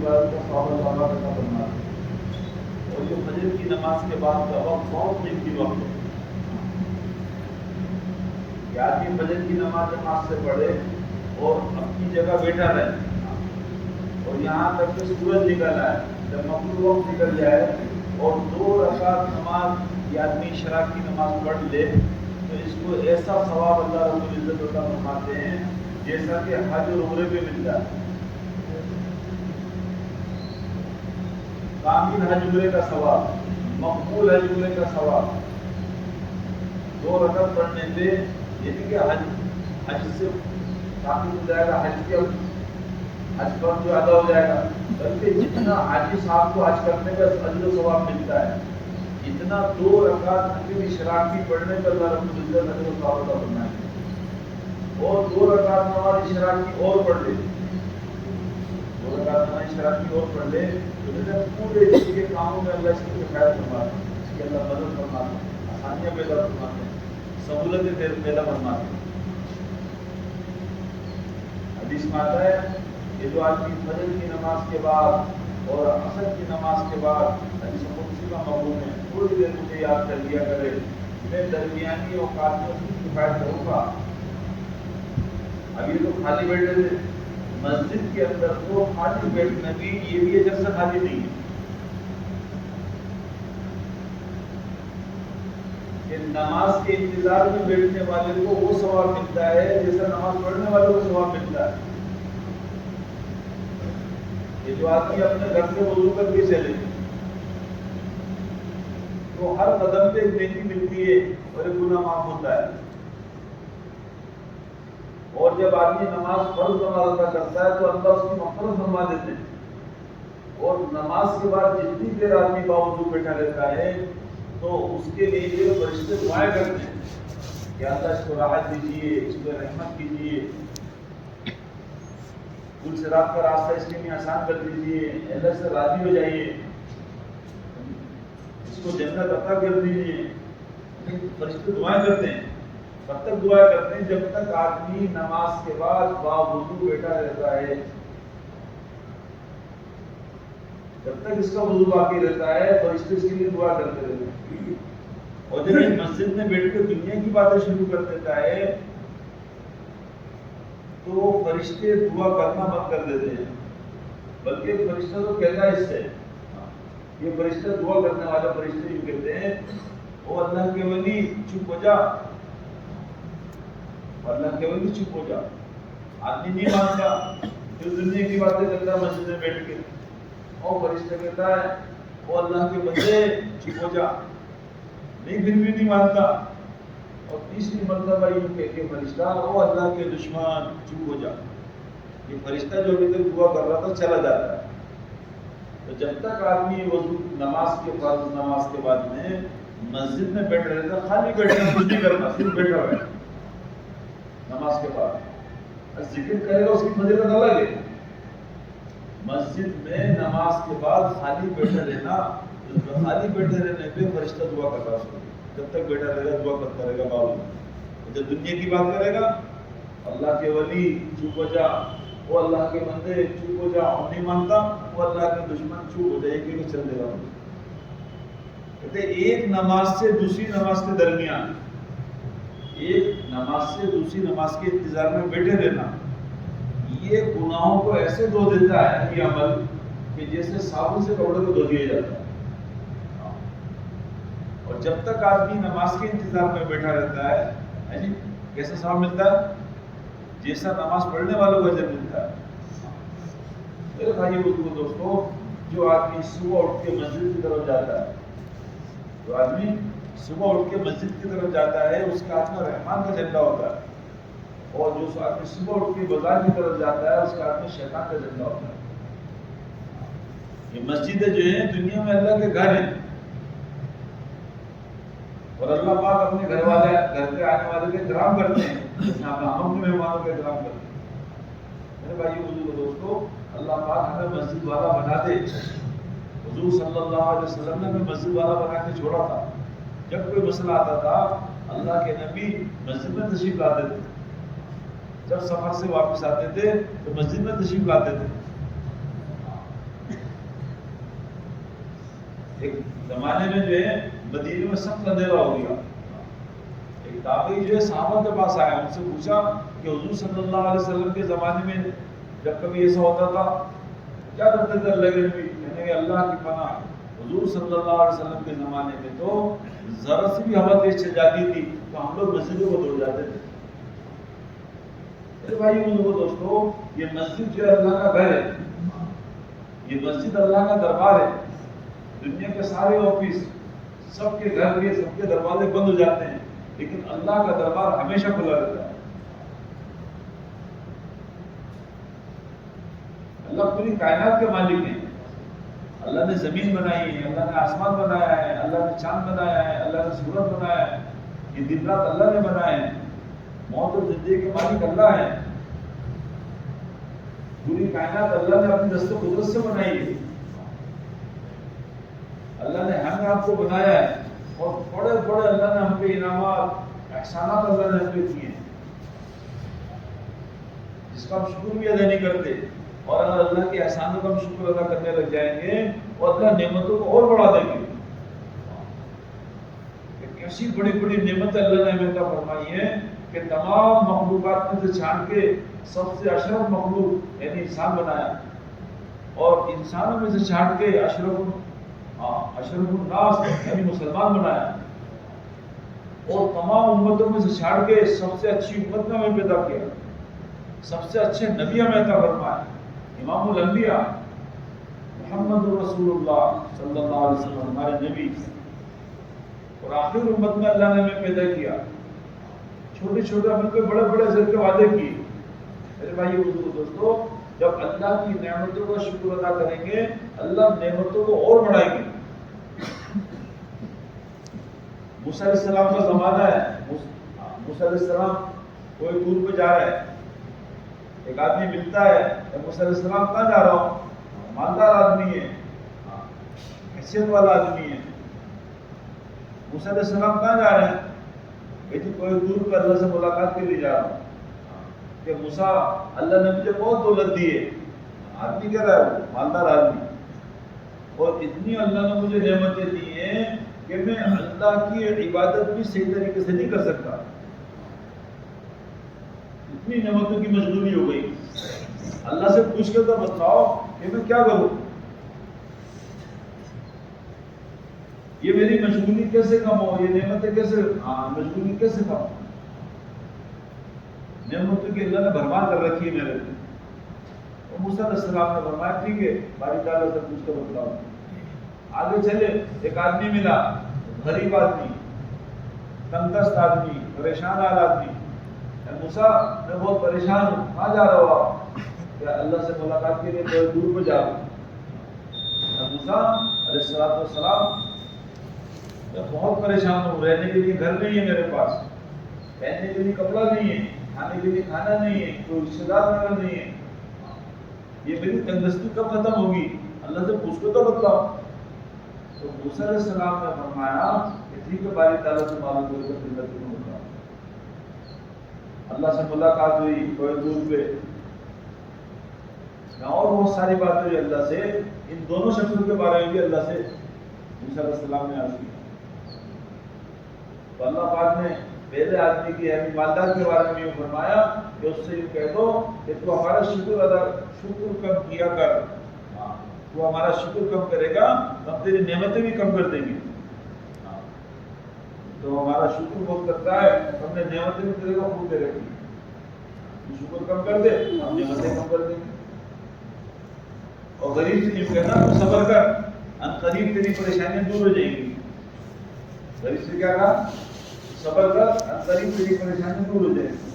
عبادت کا ثواب اللہ عطا فرماتے ہیں۔ اور یہ فجر کی نماز کے بعد کا وقت بہت قیمتی وقت ہے کہ آدمی فجر کی نماز جماعت سے پڑھے اور اپنی جگہ بیٹھا رہے اور یہاں تک کہ سورج نکل آئے، جب مغرب وقت نکل جائے اور 2 رکعت نماز یہ آدمی اشراق کی نماز پڑھ لے تو اس کو ایسا ثواب اللہ رب العزت عطا فرماتے ہیں جیسا کہ حج اور عمرے پہ ملتا ہے۔ کامل حج عمرے کا ثواب، مقبول حج عمرے کا ثواب 2 رکعت پڑھنے سے، یہ نہیں کہ حج سے کافی ہو جائے گا، حج پر جو ادا ہو جائے گا، بلکہ جتنا حاجی صاحب کو حج کرنے کا اجر و ثواب ملتا ہے اتنا 2 رکعت نفل اشراق کی پڑھنے کا اللہ رب العزت اجر و ثواب عطا فرمائے۔ اور 2 رکعت نماز اشراق کی اور پڑھ لے، 2 رکعت نماز اشراق کی اور پڑھ لے تو پورے دن کے کاموں میں اللہ اس کی کفایت فرماتے ہیں، اس کی اللہ مدد فرماتے ہیں، آسانیاں پیدا فرماتے ہیں، سہولتیں پیدا فرماتے ہیں۔ حدیث میں آتا ہے کہ جو آدمی فجر کی نماز کے بعد اور عصر کی نماز کے بعد حدیث قدسی کا مفہوم ہے تھوڑی دیر مجھے یاد کر لیا کرے، میں درمیانی اوقات میں اس کی کفایت کروں گا۔ ابھی تو خالی بیٹھے تھے مسجد کے اندر، تو خالی بیٹھنا بھی یہ بھی اجر سے خالی نہیں ہے کہ نماز کے انتظار میں بیٹھنے والے کو وہ ثواب ملتا ہے جیسا نماز پڑھنے والے کو ثواب ملتا ہے۔ یہ جو آدمی اپنے گھر سے وضو کر کے چلے تو ہر قدم پہ ایک نیکی ملتی ہے اور ایک گناہ معاف ہوتا ہے۔ اور جب آدمی نماز فرض نماز ادا کرتا ہے تو اللہ اس کی مغفرت فرما دیتے ہیں۔ اور نماز کے بعد جتنی دیر آدمی باوضو بیٹھا رہتا ہے تو اس کے لیے یہ فرشتے دعائیں کرتے ہیں کہ اللہ اس کو راحت دیجیے، اس کو رحمت کیجیے، پل صراط کا راستہ اس کے لیے آسان کر دیجیے، اللہ سے راضی ہو جائیے، اس کو جنت عطا کر دیجیے۔ فرشتے دعائیں کرتے ہیں، کب تک دعا کرتے ہیں؟ جب تک آدمی نماز کے بعد باوضو بیٹھا رہتا ہے، جب تک اس کا وضو باقی رہتا ہے فرشتے اس کے لیے دعا کرتے رہتے ہیں۔ اور جب یہ مسجد میں بیٹھ کے دنیا کی باتیں شروع کر دیتا ہے تو فرشتے دعا کرنا بند کر دیتے ہیں، بلکہ فرشتہ تو کہتا ہے اس سے، یہ فرشتہ دعا کرنے والا فرشتے جو کہتے ہیں وہ اللہ کے ولی چپ ہو جا، اللہ کے ولی چپ ہو جا۔ آدمی نہیں مانتا، پھر دنیا کی باتیں کرتا ہے مسجد میں بیٹھ کے، اور فرشتہ کہتا ہے وہ اللہ کے بندے چپ ہو جا، نہیں پھر بھی نہیں مانتا، اور تیسری مرتبہ یہ کہہ کے فرشتہ او اللہ کے دشمن چپ ہو جا۔ یہ فرشتہ جو ابھی تک دعا کر رہا تھا چلا جاتا ہے۔ تو جب تک آدمی وضو نماز کے فرض نماز کے بعد میں مسجد میں بیٹھ رہتا، خالی بیٹھنا کچھ نہیں کرنا، صرف بیٹھا ہوا ہے نماز کے بعد، ذکر کرے گا اس کی فضیلت الگ ہے۔ مسجد میں نماز کے بعد خالی بیٹھے رہنا، خالی بیٹھے رہنے پہ فرشتہ دعا کر رہا ہے، جب تک بیٹھا رہے گا دعا کرتا رہے گا باوجود۔ جب دنیا کی بات کرے گا اللہ کے ولی چپ ہو جا، وہ اللہ کے بندے چپ ہو جا، اور نہیں مانتا وہ اللہ کے دشمن چپ ہو جائے گی، چل دے گا۔ کہتے ایک نماز سے دوسری نماز کے درمیان، ایک نماز سے دوسری نماز کے انتظار میں بیٹھے رہنا، یہ گناہوں کو ایسے دھو دیتا ہے یہ عمل کہ جیسے صابن سے کپڑے کو دھو دیا جاتا ہے۔ اور جب تک آدمی نماز کے انتظار میں بیٹھا رہتا ہے جی کیسا ثواب ملتا ہے؟ جیسا نماز پڑھنے والوں کو اجر ملتا ہے۔ میرے بھائی بزرگوں دوستوں، جو آدمی صبح اٹھ کے مسجد کی طرف جاتا ہے، جو آدمی صبح اٹھ کے مسجد کی طرف جاتا ہے اس کا ہاتھ میں رحمان کا جھنڈا ہوتا ہے، اور جو آدمی صبح اٹھ کے بازار کی طرف جاتا ہے اس کا ہاتھ میں شیطان کا جھنڈا ہوتا ہے۔ یہ مسجدیں جو ہیں دنیا میں اللہ کے گھر ہیں، اور اللہ پاک اپنے گھر پہ آنے والے کے احترام کرتے ہیں، جیسے ہم اپنے مہمانوں کا احترام کرتے ہیں۔ میرے بھائیو بزرگوں دوستوں، اللہ پاک ہمیں مسجد والا بنا دے۔ حضور صلی اللہ علیہ وسلم نے ہمیں مسجد والا بنا کے چھوڑا تھا۔ جب کوئی مسئلہ آتا تھا اللہ کے نبی مسجد میں تشریف لاتے تھے، جب سفر سے واپس آتے تھے تو مسجد میں تشریف لاتے تھے، ایک زمانے میں جو ہے مدینے میں سخت اندھیرا ہو گیا. ایک تابعی جو ہے صحابہ کے پاس آیا, ان سے پوچھا کہ حضور صلی اللہ علیہ وسلم کے زمانے میں جب کبھی ایسا ہوتا تھا کیا کرتے تھے اللہ کے نبی؟ کہنے کہ اللہ کی پناہ, حضور صلی اللہ علیہ وسلم کے زمانے میں تو ذرا سے بھی ہوا تیز چل جاتی تھی تو ہم لوگ مسجدوں کو دوڑ جاتے تھے. میرے بھائی بزرگوں دوستو, یہ مسجد جو ہے اللہ کا گھر ہے, یہ مسجد اللہ کا دربار ہے. دنیا کے سارے آفس, سب کے گھر کے, سب کے دروازے بند ہو جاتے ہیں, لیکن اللہ کا دربار ہمیشہ کھلا رہتا ہے. اللہ پوری کائنات کے مالک ہیں. اللہ نے زمین بنائی ہے, اللہ نے آسمان بنایا ہے, اللہ نے چاند بنایا ہے, اللہ نے سورج بنایا ہے, یہ دن رات اللہ نے بنائے ہیں. موت اور زندگی کے مالک اللہ ہے. پوری کائنات اللہ نے اپنی دست و قدرت سے بنائی ہے. اللہ نے ہمیں آپ کو بنایا ہے, اور بڑے بڑے اللہ نے ہم پہ انعامات, احسانات اللہ نے ہم پہ کیے ہیں, جس کا ہم شکر بھی ادا نہیں کرتے. اور اگر اللہ کے احسانوں کا ہم شکر ادا کرنے لگ جائیں گے اور اللہ نعمتوں کو اور بڑھا دیں گے. کیسی بڑی بڑی نعمتیں اللہ نے ہمیں عطا فرمائی ہیں کہ تمام مخلوقات میں سے چھان کے سب سے اشرف مخلوق یعنی انسان بنایا, اور انسانوں میں سے چھان کے اشرف الناس یعنی مسلمان بنایا, اور تمام امتوں میں سے چھاڑ کے سب سے اچھی امت میں ہمیں پیدا کیا, سب سے اچھے نبی ہمیں عطا فرمائے, امام الانبیاء محمد رسول اللہ صلی اللہ علیہ وسلم ہمارے نبی, اور آخر امت میں اللہ نے ہمیں پیدا کیا. چھوٹے چھوٹے ہم پہ بڑے بڑے اجر کے وعدے کیے. میرے بھائی بزرگوں دوستو, جب اللہ کی نعمتوں کا شکر ادا کریں گے اللہ نعمتوں کو اور بڑھائیں گے. موسیٰ علیہ السلام کا زمانہ ہے. موسیٰ علیہ السلام کوئی دور پہ جا رہا ہے, ایک آدمی ملتا ہے, موسیٰ علیہ السلام کہاں جا رہا ہوں؟ مالدار آدمی ہے, حیثیت والا آدمی ہے. موسیٰ علیہ السلام کہاں جا رہے ہیں؟ کہ کوئی دور پہ اللہ سے ملاقات کے لیے جا رہا ہوں. کہ موسیٰ اللہ نے مجھے بہت دولت دی ہے. آدمی کہہ رہا ہے وہ مالدار آدمی, اور اتنی اللہ نے مجھے نعمتیں دی ہیں کہ میں اللہ کی عبادت بھی صحیح طریقے سے نہیں کر سکتا. اتنی نعمتوں کی مشغولی ہو گئی. اللہ سے پوچھ کے تو بتاؤ کہ میں کیا کروں, یہ میری مشغولی کیسے کم ہو, یہ نعمتیں کیسے مشغولی کیسے کم ہو. نعمتوں کی اللہ نے بھرمار کر رکھی ہے میرے لیے. اور موسیٰ علیہ السلام نے فرمایا ٹھیک ہے باری تعالیٰ سے پوچھ کر بتلاؤ. آگے چلے, ایک آدمی ملا, غریب آدمی, تنگ دست آدمی, پریشان حال آدمی. موسیٰ میں بہت پریشان ہوں, کہاں جا رہا ہو آپ؟ کہ اللہ سے ملاقات کے لیے کوئی دور پہ جا رہا ہوں. موسیٰ علیہ السلام میں بہت پریشان ہوں, رہنے کے لیے گھر نہیں ہے میرے پاس, پہننے کے لیے کپڑا نہیں ہے, کھانے کے لیے کھانا نہیں ہے, کوئی رشتے دار میرا نہیں ہے. یہ میری تنگدستی کب ختم ہوگی؟ اللہ سے پوچھ کو تو بتلاؤ. تو موسیٰ علیہ السلام نے فرمایا کہ ٹھیک ہے باری تعالیٰ سے معلوم کر کے پھر میں تمہیں بتلاؤں. اللہ سے ملاقات ہوئی کوئی دور پہ, اور بہت ساری باتیں ہوئی اللہ سے. ان دونوں شخصوں کے بارے میں بھی اللہ سے موسیٰ علیہ السلام نے عرض کی. تو اللہ پاک نے پہلے آدمی کی یعنی مالدار کے بارے میں یہ فرمایا کہ اس سے یہ کہہ دو کہ تو ہمارا شکر کم کیا کر, تو ہمارا شکر کم کرے گا ہم تیری نعمتیں بھی کم کر دیں گے. تو ہمارا شکر بہت کرتا ہے, ہم نے نعمتیں بھی تیرے کو خوب دے رکھی, تو شکر کم کر دے ہم نعمتیں کم کر دیں گے. اور غریب سے یہ کہنا تو صبر کر, ان قریب تیری پریشانیاں دور ہو جائیں گی. غریب سے کیا کہا؟ صبر کر, ان قریب تیری پریشانیاں دور ہو جائیں گی.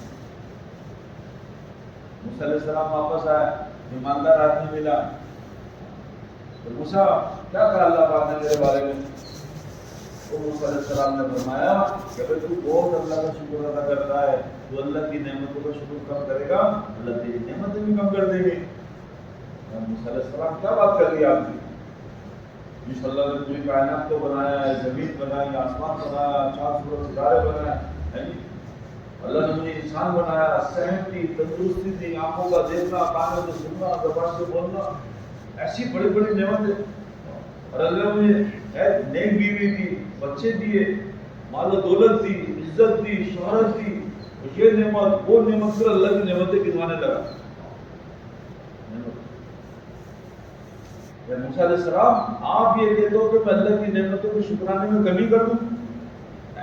موسیٰ علیہ السلام واپس آیا, ایماندار آدمی ملا. تو موسیٰ کیا کہا اللہ پاک نے میرے بارے میں؟ تو موسیٰ علیہ السلام نے فرمایا کہ اگر تو بہت اللہ کا شکر ادا کرتا ہے تو اللہ کی نعمتوں کا شکر کم کرے گا, اللہ تیری نعمتیں بھی کم کر دیں گے. موسیٰ علیہ السلام کیا بات کر رہی ہے آپ کی؟ جس اللہ نے پوری کائنات کو بنایا ہے, زمین بنائی, آسمان بنایا, چاند سورج ستارے بنائے, اللہ نے مجھے انسان بنایا, صحت دی, تندرستی دی, آنکھوں کا دیکھنا, کانوں سے سننا, زبان سے بولنا, ایسی بڑی بڑی نعمتیں. اور اللہ نے مجھے نیک بیوی دی، بچے دیے، مال و دولت دی، عزت دی، شہرت دی، یہ نعمت وہ نعمت، پھر اللہ کی نعمتیں گنوانے لگا۔ موسیٰ علیہ السلام آپ یہ کہتے ہو کہ میں اللہ کی نعمتوں کو شکرانے میں کمی کر دوں؟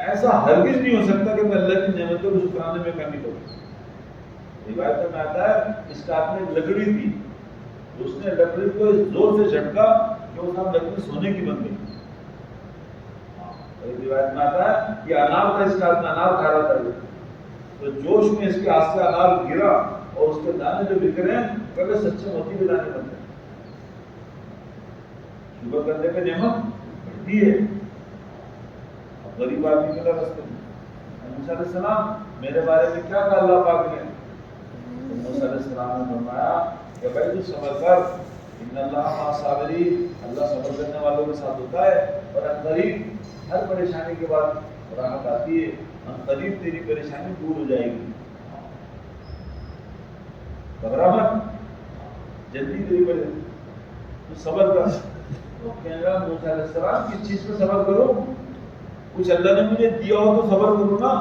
ایسا ہرگز نہیں ہو سکتا کہ میں اللہ کی نعمتوں کو شکرانے میں کمی کروں۔ روایت میں آتا ہے اس کا آپ نے لکڑی تھی، اس نے لکڑی کو زور سے جھٹکا کہ وہ صاحب لکڑی سونے کی بن گئی۔ ایک روایت میں آتا ہے کہ انار کا اس کا انار کھا رہا تھا، تو جوش میں اس کے ہاتھ سے انار گرا اور اس کے دانے جو بکھرے ہیں کبھی سچے موتی کے دانے بنتے ہیں۔ شکر کرنے پہ نعمت بڑھتی ہے، غریب آدمی کے راستے میں۔ موسیٰ علیہ السلام میرے بارے میں کیا کہا اللہ پاک نے؟ موسیٰ علیہ السلام نے فرمایا کہ بھائی تو صبر کر، ان اللہ مع الصابرین، اللہ صبر کرنے والوں کے ساتھ ہوتا ہے، اور ان قریب ہر پریشانی کے بعد راحت آتی ہے، ان قریب تیری پریشانی دور ہو جائے گی، گھبرا مت، جلدی تیری پریشانی، تو صبر کر۔ تو کہنے لگا موسیٰ علیہ السلام کس چیز پہ صبر کرو؟ کچھ اللہ نے مجھے دیا ہو تو صبر کرو نا۔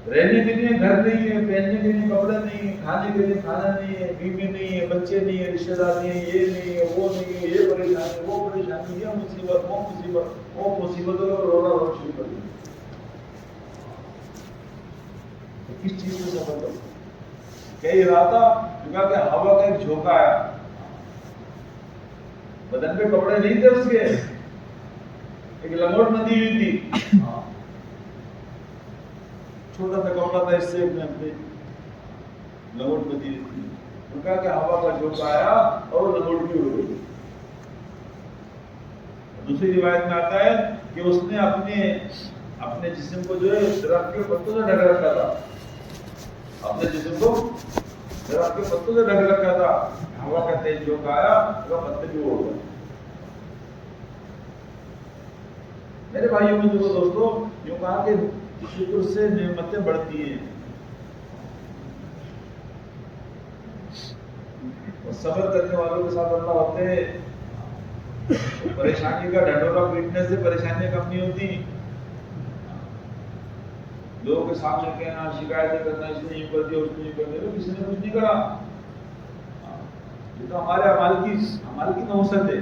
رہنے کے لیے گھر نہیں ہے، پہننے کے لیے کپڑے نہیں ہے، کھانے کے لیے کھانا نہیں ہے، بیوی نہیں ہے، بچے نہیں ہے، رشتے دار نہیں ہے، یہ نہیں ہے، وہ نہیں ہے، یہ پریشانی، وہ پریشانی، یہ مصیبت، وہ مصیبت، وہ مصیبتوں کا رونا رونا شروع کر دیا۔ کس چیز سے صبر کرو؟ کہہ رہا تھا کیونکہ کہ ہوا کا ایک جھونکا آیا، بدن پہ کپڑے نہیں تھے اس کے، ایک لنگوٹ ندی ہوئی تھی، چھوٹا سا کپڑا تھا، اس سے اپنے لنگوٹ ندی ہوئی تھی۔ ان کا کہ ہوا کا جھونکا آیا اور لنگوٹ بھی اڑ گئی۔ دوسری روایت میں آتا ہے کہ اس نے اپنے جسم کو جو ہے درخت کے پتوں سے ڈھک رکھا تھا، اپنے جسم کو درخت کے پتوں سے ڈھک رکھا تھا، ہوا کا تیز جھونکا آیا تو پتے بھی اڑ گئے۔ میرے بھائیوں میں دوستوں، یوں کہا کہ شکر سے نعمتیں بڑھتی ہیں، اور صبر کرنے والوں کے ساتھ اللہ ہوتے ہیں۔ پریشانی کا ڈھنڈورا پیٹنے سے پریشانیاں کم نہیں ہوتی، لوگوں کے سامنے کہنا، شکایتیں کرنا، اس نے یوں کر دیا، اس نے یوں کر دیا، کسی نے کچھ نہیں کرا، یہ تو ہمارے عمل کی نحوست ہے۔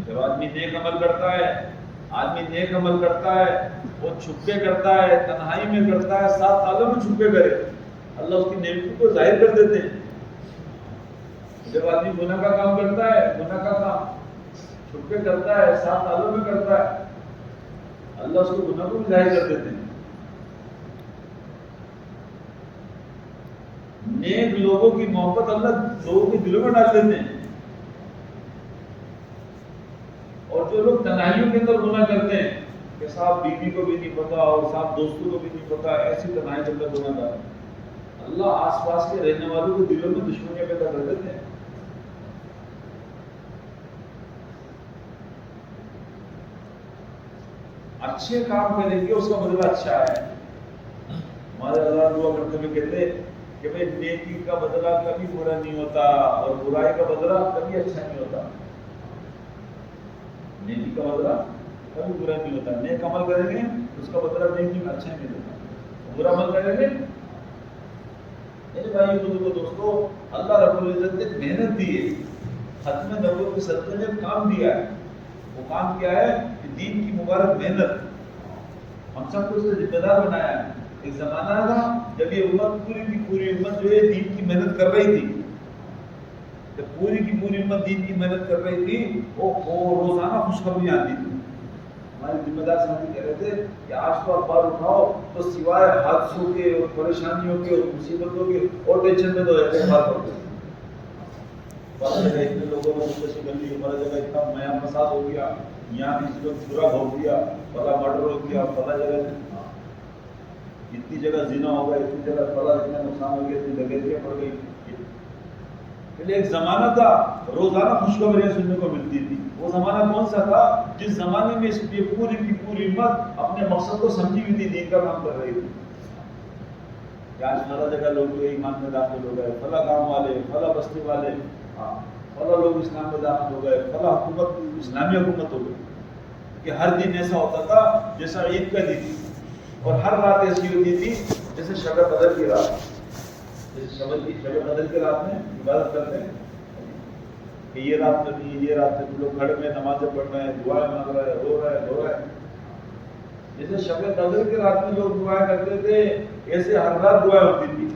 جب آدمی نیک عمل کرتا ہے، وہ چھپ کے کرتا ہے، تنہائی میں کرتا ہے، 7 سالوں میں چھپ کے کرے، اللہ اس کی نعمتوں کو ظاہر کر دیتے ہیں۔ جب آدمی گناہ کا کام کرتا ہے، گناہ کا کام چھپ کے کرتا ہے، 7 سالوں میں کرتا ہے، اللہ اس کو گناہ کو بھی ظاہر کر دیتے ہیں۔ نیک لوگوں کی محبت اللہ لوگوں کے دلوں میں ڈال دیتے ہیں، اور جو لوگ تنہائیوں کے اندر گناہ کرتے ہیں کہ صاحب بیوی کو بھی نہیں پتا اور صاحب دوستوں کو بھی نہیں پتا، ایسی تنہائی کے اندر گناہ کرتے ہیں، اللہ آس پاس کے رہنے والوں کے دلوں میں دشمنیاں پیدا کر دیتے ہیں۔ اچھے کام کریں گے اس کا بدلہ اچھا ہے۔ ہمارے اللہ دعا کرتے ہوئے کہتے کہ بھئی نیکی کا بدلہ کبھی برا نہیں ہوتا اور برائی کا بدلہ کبھی اچھا نہیں ہوتا۔ نیکی کا بدلہ کبھی برا نہیں ہوتا، نیک عمل کریں گے اس کا بدلہ نیکی میں اچھا نہیں ہوتا، برا عمل کریں گے۔ میرے بھائی بزرگوں دوستو، اللہ رب العزت نے محنت دی ہے، ختم نبوت کے صدقے نے کام دیا ہے۔ وہ کام کیا ہے کہ دین کی مبارک محنت، ہم سب کو اس سے ذمہ دار بنایا ہے۔ ایک زمانہ تھا جب یہ امت پوری کی پوری امت جو ہے دین کی محنت کر رہی تھی، جب پوری کی پوری امت دین کی محنت کر رہی تھی، وہ روزانہ خوشخبری آتی تھی۔ ہمارے ذمہ دار ساتھی کہہ رہے تھے کہ آج تو اخبار اٹھاؤ تو سوائے حادثوں کے اور پریشانیوں کے اور مصیبتوں کے اور ٹینشن میں تو اخبار پڑھتے ہیں۔ فلاں جگہ اتنے لوگوں نے خودکشی کر لی، فلاں جگہ اتنا میاں فساد ہو گیا، یہاں کسی کو برا بھوک دیا، فلاں مرڈر ہو گیا، فلاں جگہ اتنی جگہ زنا ہو گیا، اتنی جگہ فلاں اتنا نقصان ہو گیا، اتنی ڈکیتیاں پڑ گئی۔ پہلے ایک زمانہ تھا روزانہ خوشخبریاں سننے کو ملتی تھی۔ وہ زمانہ کون سا تھا؟ جس زمانے میں اس کی پوری کی پوری امت اپنے مقصد کو سمجھی ہوئی تھی، دین کا کام کر رہی تھی۔ آج فلاں جگہ لوگ ایمان میں داخل ہو گئے، فلاں گاؤں والے، فلاں بستی والے، فلاں لوگ اسلام میں داخل ہو گئے، فلاں حکومت اسلامی حکومت ہو گئی، کہ ہر دن ایسا ہوتا تھا جیسا عید کا دن، اور ہر رات ایسی ہوتی تھی جیسے شب قدر کی رات، جیسے شب قدر کی رات میں عبادت کرتے ہیں کہ یہ رات میں نہیں، یہ رات میں لوگ گھر میں نمازیں پڑھ رہے ہیں، دعائیں مانگ رہے ہیں، رو رہے ہیں، جیسے شب قدر کی رات میں لوگ دعائیں کرتے تھے، ایسے ہر رات دعائیں ہوتی تھی،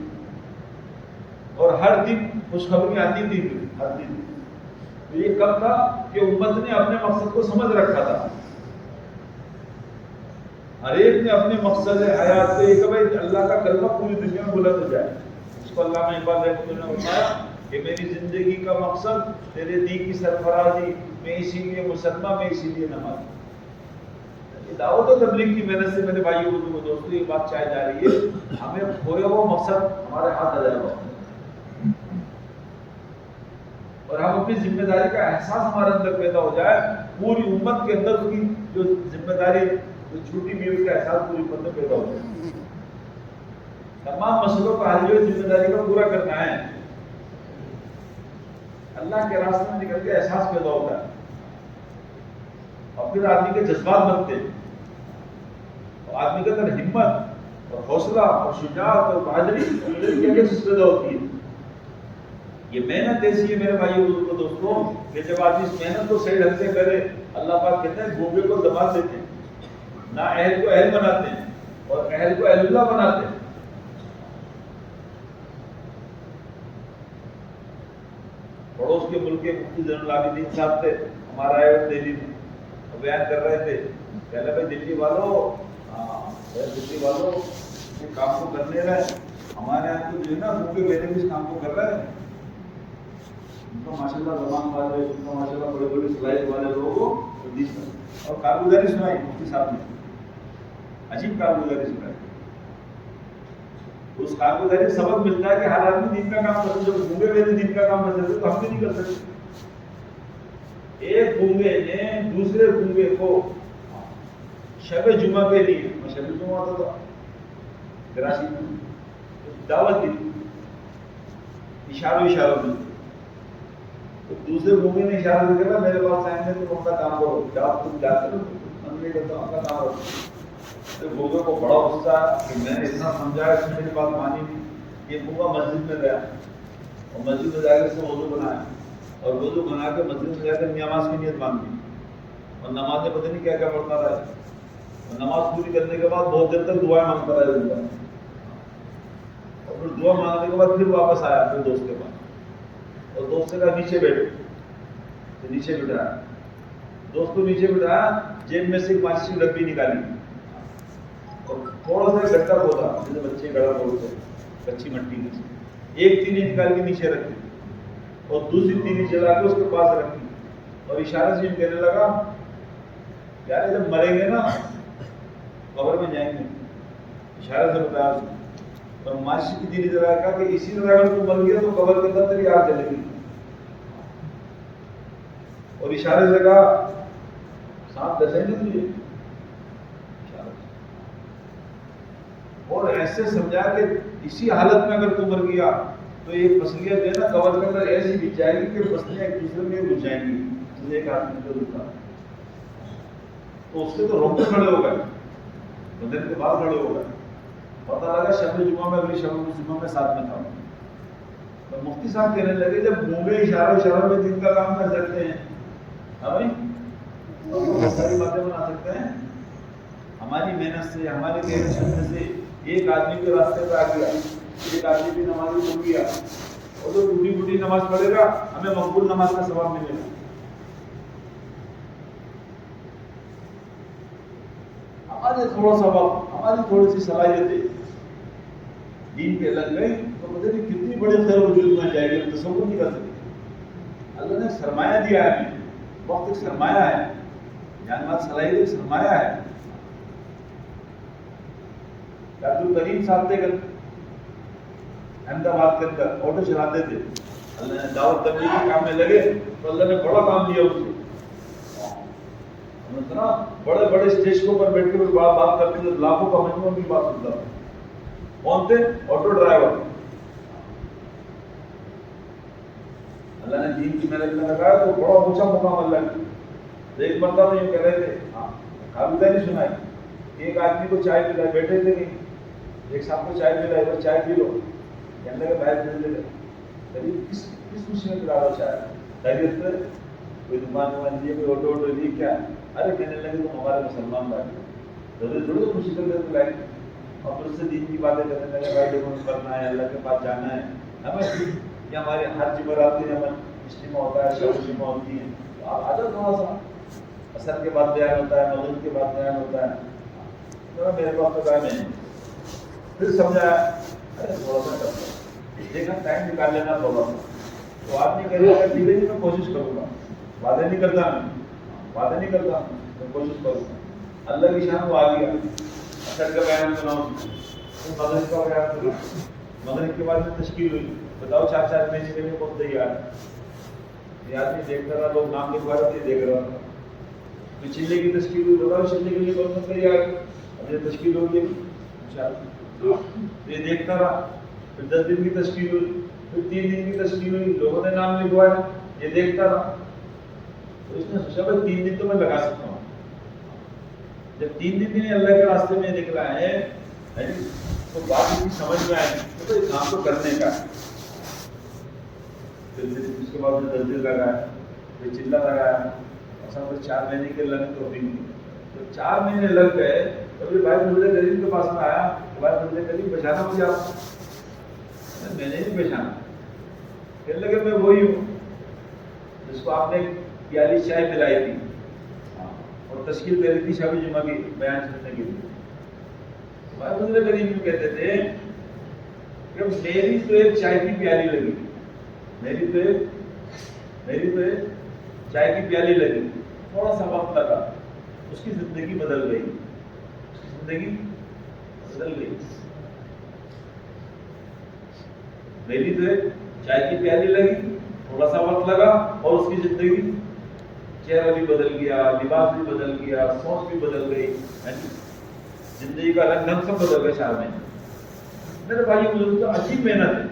اور ہر دن خوشخبری آتی تھی، ہر دن۔ تو یہ کب تھا کہ امت نے اپنے مقصد کو سمجھ رکھا تھا، ہر ایک نے اپنے مقصد حیات پہ کہ بھائی اللہ کا کلمہ پوری دنیا میں بلند ہو جائے۔ اس کو علامہ اقبال رحمۃ اللہ نے فرمایا کہ میری زندگی کا مقصد تیرے دین کی سرفرازی، میں اسی لیے مسلمان، میں اسی لیے نمازی۔ دعوت و تبلیغ کی محنت سے میرے بھائیوں کو دوستوں یہ بات چاہی جا رہی ہے، ہمیں کھویا ہوا مقصد ہمارے ہاتھ آ جائے گا، اور ہم اپنی ذمہ داری کا احساس ہمارے اندر پیدا ہو جائے، پوری امت کے اندر اس کی جو ذمہ داری جو چھوٹی بھی اس کا احساس پوری امت میں پیدا ہو جائے۔ تمام مسئلوں کا حل جو ذمہ داری کا پورا کرنا ہے، اللہ کے راستے میں نکل کے احساس پیدا ہوتا ہے، اور پھر آدمی کے جذبات بنتے ہیں، اور آدمی کے اندر ہمت اور حوصلہ اور شجاعت اور بہادری کیا پیدا ہوتی ہے۔ یہ محنت ایسی ہے میرے بھائیوں کو دوستوں کہ جب آدمی اس محنت کو صحیح ڈھنگ سے کرے، اللہ پاک کہتے ہیں گونگے کو دبا دیتے ہیں، نہ اہل کو اہل بناتے ہیں اور اہل کو اہل اللہ بناتے ہیں۔ پڑوس کے ملک کے مفتی زین العابدین صاحب تھے، ہمارا آئے ہوئے دہلی میں، بیان کر رہے تھے، کہہ بھائی دلی والوں یہ کام کو کرنے رہے، ہمارے یہاں تو جو ہے نا گونگے بیٹے بھی اس کام کو کر رہے ہیں، ان کو ماشاء اللہ زبان والے، ان کو ماشاء اللہ بڑے بڑے صلاحیت والے لوگوں کو اور کارگزاری سنائی مفتی صاحب نے، عجیب کارگزاری سنائی۔ اس کارگزاری سے سبق ملتا ہے کہ ہر آدمی دین کا کام کرتے، جب گونگے بیٹے دین کا کام کرتے تو ہم بھی نہیں کر سکتے۔ ایک گونگے نے دوسرے گونگے کو شب جمعہ پہ لیے، شب جمعہ ہوتا تھا کراچی میں، دعوت دی، اشاروں میں، تو دوسرے گونگے نے اشارہ دے کہا میرے پاس ٹائم ہے تو اپنا کام کرو، جب تم جاتے ہو من نہیں کرتا اپنا کام کرو۔ تو گونگے کو بڑا غصہ کہ میں نے اتنا سمجھایا، اس نے میری بات مانی نہیں۔ یہ گونگا مسجد میں گیا اور مسجد میں جا کے اس نے وضو بنایا، اور وضو بنا کے مسجد میں جا کے نماز کی نیت باندھی، اور نماز میں پتہ نہیں کیا کیا پڑھتا رہا، اور نماز پوری کرنے کے بعد بہت دیر تک دعائیں مانگتا رہا، اور پھر دعا مانگنے کے بعد پھر واپس آیا اپنے دوست کے پاس، اور دوست سے کہا نیچے بیٹھو، تو نیچے بٹھایا، دوست کو نیچے بٹھایا، جیب میں سے ایک ماچس کی ڈبی نکالی اور تھوڑا سا گٹا کھودا، جیسے بچے گڑا کھودتے ہیں کچی مٹی میں سے، ایک تینی نکال کے نیچے رکھی اور دوسری تینی جلا کے اس کے پاس رکھی، اور اشارے سے کہنے لگا یار جب مریں گے نا قبر میں جائیں گے، اشارے سے بتایا اس نے، اور ماچس کی تینی جلا کہا کہ اسی طرح اگر تو مر گیا تو قبر کے اندر تیری آگ جلے گی، اور اشارے سے کہا سانپ ڈسیں گے تجھے، اور ایسے سمجھا کہ اسی حالت میں اگر تو مر گیا تو یہ پسلیاں جو ہے نا قبر کے اندر ایسی بچ جائے گی کہ پسلیاں ایک دوسرے میں گھس جائیں گی، تجھے ایک آدمی کو رکا تو اس کے تو روکے کھڑے ہو گئے، بدن کے بعد کھڑے ہو گئے، پتہ لگا شب جمعہ میں اگلی شب جمعہ میں ساتھ میں تھا۔ تو مفتی صاحب کہنے لگے جب گونگے اشاروں میں دن کا کام کر سکتے ہیں، بھائی بہت ساری باتیں بنا سکتے ہیں، ہماری محنت سے، ہمارے گہرے سننے سے ایک آدمی کے راستے پہ آ گیا، ایک آدمی بھی نمازی بن گیا، اور جو ٹوٹی پھوٹی نماز پڑھے گا ہمیں مقبول نماز کا ثواب ملے گا۔ ہمارے تھوڑا سا وقت، ہماری تھوڑی سی صلاحیتیں دین پہ لگ گئی تو پتہ نہیں کتنی بڑی خیر وجود میں جائے گی، تصور نہیں کر سکتے۔ اللہ نے سرمایہ دیا ہے، وقت ایک سرمایہ ہے، جان مال صلاحیت ایک سرمایہ ہے۔ عبد الکریم صاحب تھے احمد آباد کے اندر، آٹو چلاتے تھے، اللہ نے دعوت تبلیغ کے کام میں لگے تو اللہ نے بڑا کام دیا ان سے، بڑے بڑے اسٹیج کے اوپر بیٹھ کے بات کرتے تھے، لاکھوں کا مجموعہ کی بات سنتا تھا۔ کون تھے؟ Auto driver. اللہ نے دین کی محنت میں لگایا تو بڑا اونچا مقام اللہ کی. ایک مرتبہ یہ کہہ رہے تھے, ہاں کارگزاری سنائی, ایک آدمی کو چائے پلائے, بیٹھے تھے کہیں, ایک صاحب کو چائے پلائے, وہ چائے پی لو, کہنے لگے باہر ملنے لگے, کس خوشی میں پلا رہا چائے, خیریت سے, کوئی دکان وان لیے, کوئی آٹو ووٹو لیے, کیا, ارے کہنے لگے تم ہمارے مسلمان بھائی, ضرور ضرور خوشی کر کے پلائے. اور پھر اس سے دین کی باتیں کرنے لگے, بھائی دیکھو کرنا ہے, اللہ کے پاس جانا ہے, ہمیں یہ ہمارے ہر جمعرات کے ہمیں اجتماع ہوتا ہے, شب اجتماع ہوتی ہے, تو آپ آ جاؤ تھوڑا سا, اثر کے بعد بیان ہوتا ہے, مغرب کے بعد بیان ہوتا ہے, میرے پاس تو ٹائم ہے. پھر سمجھایا, ارے تھوڑا سا کرتا, دیکھا ٹائم نکال لینا تھوڑا سا, تو آدمی کہہ رہے ہیں دھیرے میں کوشش کروں گا, وعدے نہیں کرتا میں کوشش کروں گا. اللہ کی شان وہ آ گیا, اثر کا بیان سناؤ, مغرب کا بیان سنا, مغرب کے بعد میں تشکیل ہوئی, بتاؤ 4 مہینے کے لیے کون تیار ہے. یہ آدمی دیکھ رہا, لوگ نام لکھوا رہے تھے, دیکھ رہا تھا. پھر چلے کی تشکیل ہوئی, بتاؤ چلنے کے لیے کون تیار ہے. اب یہ تشکیل ہو گئی, یہ دیکھتا رہا. پھر 10 دن کی تشکیل ہوئی, پھر 3 دن کی تشکیل ہوئی, لوگوں نے نام لکھوایا, یہ دیکھتا رہا. تو اس نے سوچا بھائی 3 دن تو میں لگا سکتا ہوں. جب 3 دن بھی اللہ کے راستے میں نکلا ہے تو بات اس کی سمجھ میں آئی تو اس کام کو کرنے کا. پھر اس کے بعد میں 10 دن لگایا, پھر چلا لگایا, اصل میں 4 مہینے کے لگے تو بھی جب 4 مہینے لگ گئے تو پھر بھائی مجھے غریب کے پاس میں آیا, بھائی مجھے غریب پہچانا مجھے آپ, میں نے نہیں پہچانا. کہنے لگے میں وہی ہوں جس کو آپ نے پیالی چائے پلائی تھی اور تشکیل کری تھی شب جمعہ کی بیان سننے کے لیے. بھائی مجھے غریب کیوں کہتے تھے کہ میری تو ایک چائے کی پیالی لگی, میری تو ایک چائے کی پیالی لگی, تھوڑا سا وقت لگا, اس کی زندگی بدل گئی, میری تو ایک چائے کی پیالی لگی, تھوڑا سا وقت لگا اور اس کی زندگی, چہرہ بھی بدل گیا, لباس بھی بدل گیا, سوچ بھی بدل گئی, زندگی کا رنگ ڈھنگ سب بدل گیا 4 مہینے. میرے بھائی بزرگ تو عجیب محنت ہے,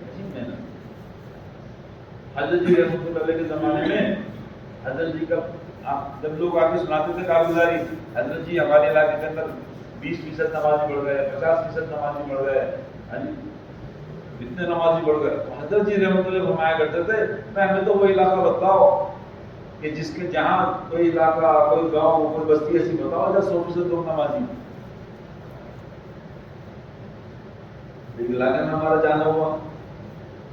عجیب محنت. حضرت جی رحمۃ اللہ علیہ کے زمانے میں حضرت جی کا جب لوگ آ کے سناتے تھے کارگزاری, حضرت جی ہمارے علاقے کے اندر 20% نمازی بڑھ گئے, 50% نمازی بڑھ گئے, اتنے نمازی بڑھ گئے. تو حضرت جی رحمۃ اللہ فرمایا کرتے تھے, میں ہمیں تو وہ علاقہ بتاؤ کہ جس کے جہاں کوئی علاقہ, کوئی گاؤں, کوئی بستی ایسی بتاؤ جہاں 100% لوگ نمازی. علاقے میں ہمارا جانا ہوا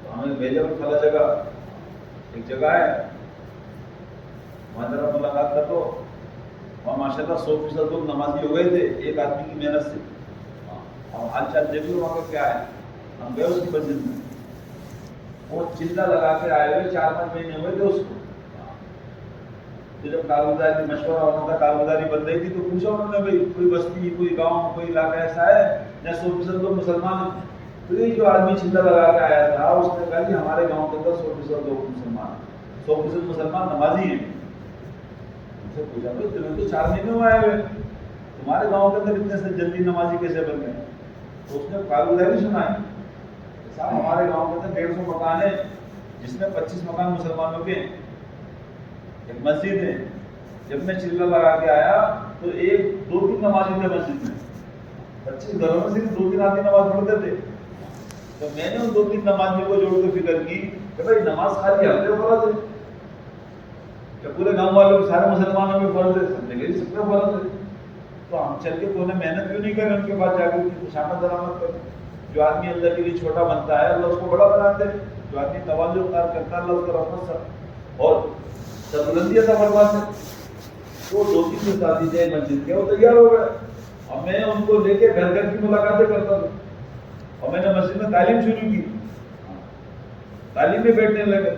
تو ہمیں بھیجا فلاں جگہ, ایک جگہ ہے وہاں ذرا ملاقات کر دو. وہاں ماشاء اللہ 100% لوگ نمازی ہو گئے تھے ایک آدمی کی محنت سے. اور حال چال دیکھ لو وہاں کا کیا ہے. ہم گئے اس کی مسجد میں, وہ چلا لگا کے آئے ہوئے 4-5 مہینے ہوئے تھے اس کو. تو جب کارگزاری مشورہ ہونا تھا, کارگزاری بن رہی تھی, تو پوچھا انہوں نے بھائی کوئی بستی, کوئی گاؤں, کوئی علاقہ ایسا ہے جہاں 100% لوگ مسلمان ہیں. تو یہ جو آدمی چلا لگا کے آیا تھا اس نے کہا کہ ہمارے گاؤں کے اندر 100% لوگ مسلمان, 100% مسلمان نمازی ہیں. اسے پوچھا بھائی تمہیں تو 4 مہینے ہوئے آئے ہوئے, تمہارے گاؤں کے اندر اتنے سے جلدی نمازی کیسے بن گئے؟ تو اس نے کارگزاری سنائی, صاحب ہمارے گاؤں کے اندر 150 مکان ہے جس میں 25 مکان مسلمانوں کے ہیں, ایک مسجد ہے. جب میں چلا لگا کے آیا تو 2-3 نمازی تھے مسجد میں, 25 گھروں میں صرف 2-3 آدمی نماز پڑھتے تھے. تو میں نے ان 2-3 نمازیوں کو جوڑ کے فکر کی کہ بھائی نماز خالی ہفتے فرض ہے کہ پورے گاؤں والوں کے سارے مسلمانوں میں فرض ہے, سب جگہ سب میں فرض ہے, تو ہم چل کے کونے محنت کیوں نہیں کریں ان کے پاس جا کے خوشامد درآمد کریں. جو آدمی اللہ کے لیے چھوٹا بنتا ہے اللہ اس کو بڑا بناتے ہیں, جو آدمی تواضع اختیار کرتا ہے اللہ اس کو رحمت سے اور سربلندی عطا فرماتے ہیں. تو 2-3 دن ساتھی تھے مسجد کے, وہ تیار ہو گئے اور میں ان کو لے کے گھر گھر کی ملاقاتیں کرتا تھا. اور میں نے مسجد میں تعلیم شروع کی, تعلیم میں بیٹھنے لگے.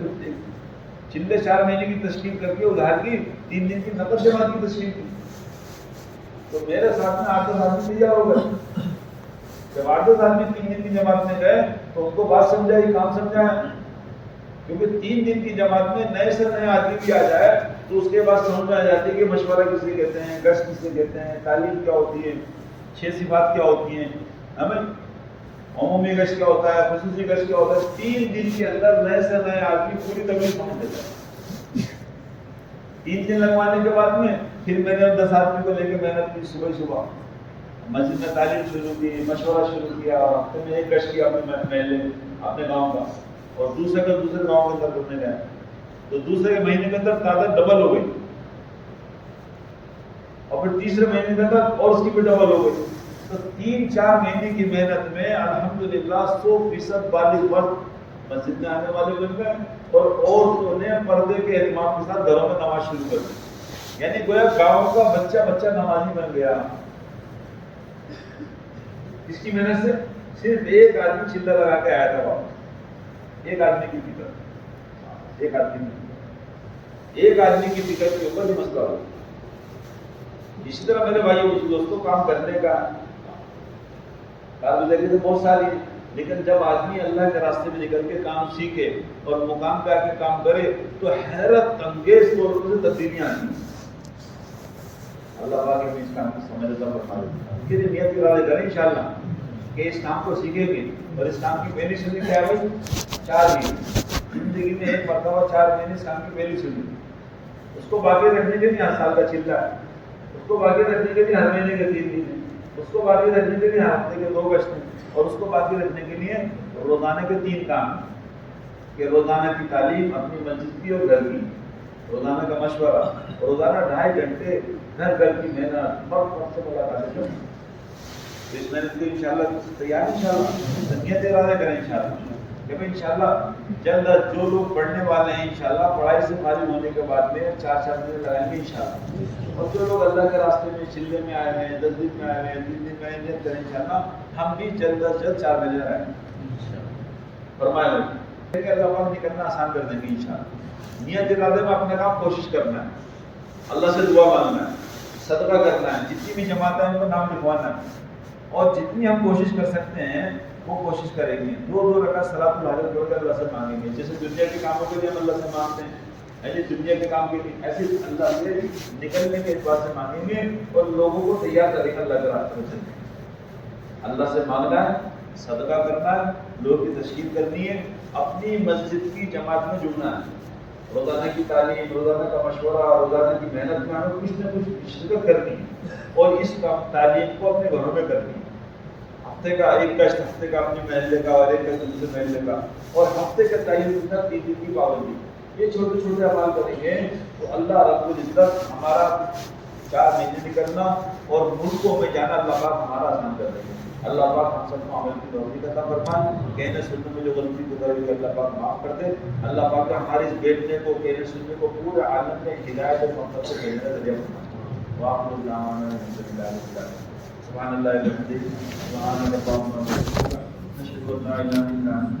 چلے 4 مہینے کی تشکیل کر کے ادھار کی 3 دن کی نقد جماعت کی تشکیل کی. تو میرے ساتھ میں 8-10 آدمی تیار ہو گئے. جب 8-10 آدمی 3 دن کی جماعت میں گئے تو ان کو بات سمجھائی, کام سمجھایا, کیونکہ 3 دن کی جماعت میں نئے سے نئے آدمی بھی آ جائے تو اس کے بعد سمجھ میں آ جاتی ہے کہ مشورہ کسے کہتے ہیں, گشت کسے کہتے ہیں, تعلیم کیا ہوتی ہے, 6 صفات کیا ہوتی ہیں. ہمیں عمومی گشت کیا ہوتا ہے, خصوصی گشت کیا ہوتا ہے. 3 دن کے اندر نئے سے نئے آدمی پوری تکلیف سمجھ لیتا ہے. 3 دن لگوانے کے بعد میں پھر میں نے 10 آدمی کو لے کے محنت کی, صبح مسجد میں تعلیم شروع کی, مشورہ شروع کیا, اور ہفتے میں 1 گشت کیا اپنے محلے اپنے گاؤں کا, اور دوسرے گاؤں کے اندر گھومنے گئے. تو دوسرے کے مہینے کے اندر تعداد ڈبل ہو گئی, اور پھر تیسرے مہینے کے اندر اور اس کی بھی ڈبل ہو گئی. تو 3-4 مہینے کی محنت میں الحمدللہ 100% بالغ مرد مسجد میں آنے والے بن گئے, اور عورتوں نے پردے کے اہتمام کے ساتھ گھروں میں نماز شروع کر دی. یعنی گویا گاؤں کا بچہ نمازی بن گیا. اس کی محنت سے صرف 1 آدمی چلہ لگا کے آیا تھا واپس. 1 آدمی کی فکر, 1 آدمی کی فکر کے اوپر یہ مسئلہ ہو. اسی طرح میرے بھائیوں دوستوں, کام کرنے کا کارگزاری تو بہت ساری, لیکن جب آدمی اللہ کے راستے میں نکل کے کام سیکھے اور مقام پہ آ کے کام کرے تو حیرت انگیز طور پر تبدیلیاں آتی ہیں. اللہ پاک ہمیں اس کام کی سمجھ عطا فرمائے. کہ نیت ارادے کریں انشاءاللہ کہ اس کام کو سیکھیں گے. اور اس کام کی پہلی سنی کیا ہے؟ 4 مہینے زندگی میں 1 مرتبہ 4 مہینے اس کام کی پہلی سنی. اس کو باقی رکھنے کے لیے ہر سال کا چلہ ہے, اس کو باقی رکھنے کے لیے ہر مہینے کے 3 دن ہیں, اس کو باقی رکھنے کے لیے ہفتے کے 2 گشت ہیں, اور اس کو باقی رکھنے کے لیے روزانہ کے 3 کام ہیں. کہ روزانہ کی تعلیم اپنی مسجد کی اور گھر کی, روزانہ کا مشورہ, روزانہ 2.5 گھنٹے گھر کی محنت, وقت سے ملاقات کریں. اس محنت کو انشاءاللہ تیار انشاءاللہ نیت ارادے کریں انشاءاللہ کہ بھائی انشاءاللہ جلد جو لوگ پڑھنے والے ہیں انشاءاللہ پڑھائی سے فارغ ہونے کے بعد میں 4 مہینے لگائیں گے انشاءاللہ. اور جو لوگ اللہ کے راستے میں چلے میں آئے ہیں, 10 دن میں آئے ہیں, 3 دن میں نیت کریں انشاءاللہ ہم بھی جلد از جلد 4 مہینے لگائیں گے. فرمایا کہ اللہ پاک نکلنا آسان کر دیں گے انشاءاللہ. نیت ارادے میں اپنے کام کوشش کرنا ہے, اللہ سے دعا مانگنا ہے, صدقہ کرنا ہے, جتنی بھی جماعتیں ہیں ان کا نام لکھوانا ہے, اور جتنی ہم کوشش کر سکتے ہیں وہ کوشش کریں گے. 2 رکعت صلاۃ الحاجت پڑھ کر اللہ سے مانگیں گے. جیسے دنیا کے کاموں کے لیے ہم اللہ سے مانگتے ہیں, ایسے دنیا کے کام کے لیے ایسے اللہ سے نکلنے کے اعتبار سے مانگیں گے, اور لوگوں کو تیار کریں گے اللہ کے راستے میں. اللہ سے مانگنا ہے, صدقہ کرنا ہے, لوگوں کی تشکیل کرنی ہے, اپنی مسجد کی جماعت میں جڑنا ہے, روزانہ کی تعلیم, روزانہ کا مشورہ, روزانہ کی محنت میں ہمیں کچھ نہ کچھ شرکت کرنی ہے, اور اس تعلیم کو اپنے گھروں میں کرنی ہے. ہفتے کا 1 گشت, ہفتے کا اپنے محلے کا, اور 1 گشت دوسرے محلے کا, اور ہفتے کا تعین کرنا 3 دن کی پابندی. یہ چھوٹے چھوٹے اعمال کریں گے تو اللہ رب العزت ہمارا 4 مہینے نکلنا اور ملکوں میں جانا اللہ پاک ہمارا آسان کر دیں گے. اللہ پاک ہم سب کو عمل کی توفیق عطا فرمائے. کہنے سننے میں جو غلطی گزاری ہے اللہ پاک معاف کر دے. اللہ پاک ہمارے اس بیٹھنے کو, کہنے سننے کو پورے عالم میں ہدایت اور مقصد سے کہنے کا ذریعہ فرمائے. وآخر دعوانا الحمدللہ رب العالمین. سبحان اللہ وبحمدہ, سبحان اللہ, نشهد ان لا اله الا انت